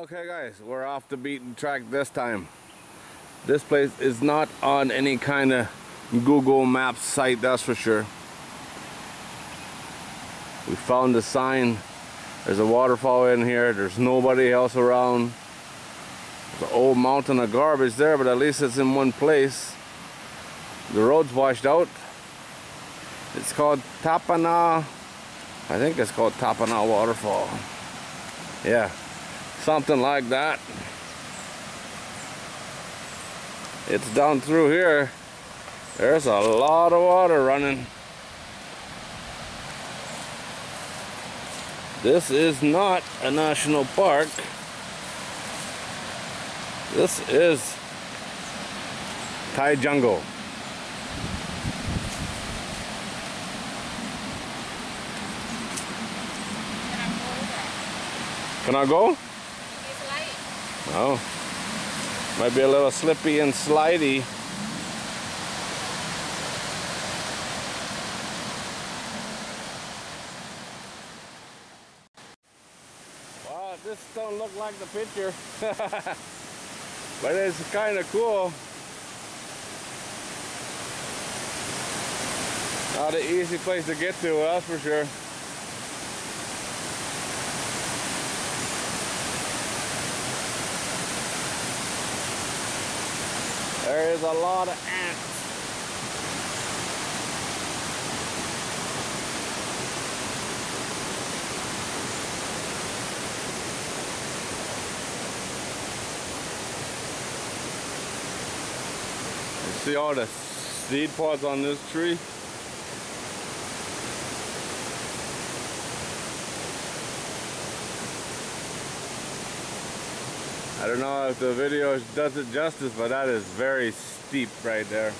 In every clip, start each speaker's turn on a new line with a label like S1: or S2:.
S1: Okay guys, we're off the beaten track this time. This place is not on any kind of Google Maps site, that's for sure. We found a sign. There's a waterfall in here. There's nobody else around. There's an old mountain of garbage there, but at least it's in one place. The road's washed out. It's called Tapana. I think it's called Tapana Waterfall. Yeah, something like that. It's down through here. There's a lot of water running. This is not a national park. This is Thai jungle. Can I go? Oh, might be a little slippy and slidey. Wow, this don't look like the picture, but it's kind of cool. Not an easy place to get to, that's for sure. There is a lot of ants. You see all the seed pods on this tree? I don't know if the video does it justice, but that is very steep right there.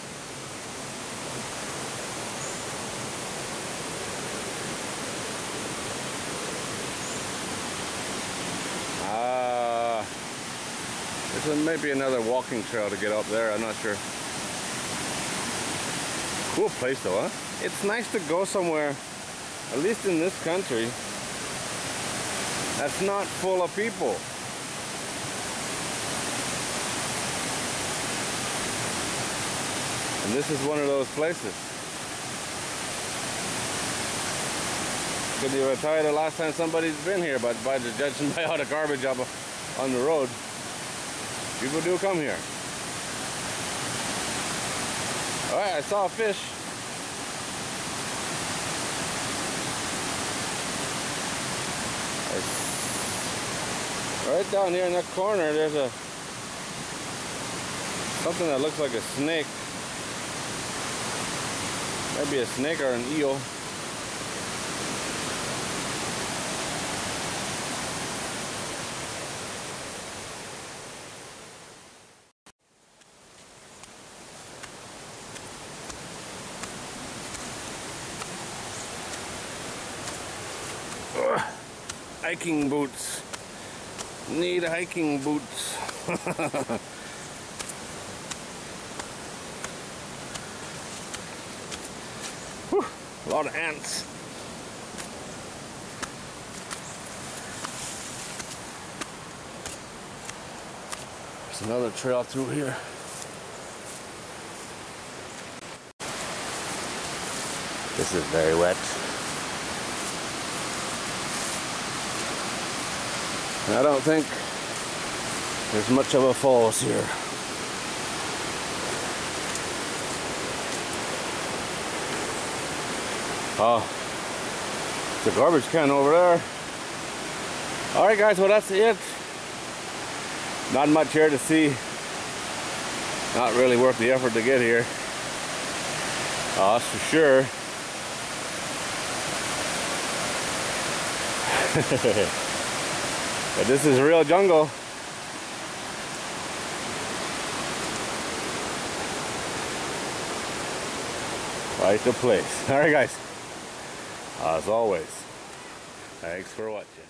S1: This is maybe another walking trail to get up there, I'm not sure. Cool place though, huh? It's nice to go somewhere, at least in this country, that's not full of people. And this is one of those places. Couldn't even tell you the last time somebody's been here, but by the judging by all the garbage up on the road, people do come here. Alright, I saw a fish. Right down here in that corner, there's something that looks like a snake. Maybe a snake or an eel. Ugh. Hiking boots. Need hiking boots. Whew, a lot of ants. There's another trail through here. This is very wet. I don't think there's much of a falls here. Oh, it's a garbage can over there. Alright guys, well that's it. Not much here to see. Not really worth the effort to get here. That's for sure. But this is real jungle. Quite the place. Alright guys. As always, thanks for watching.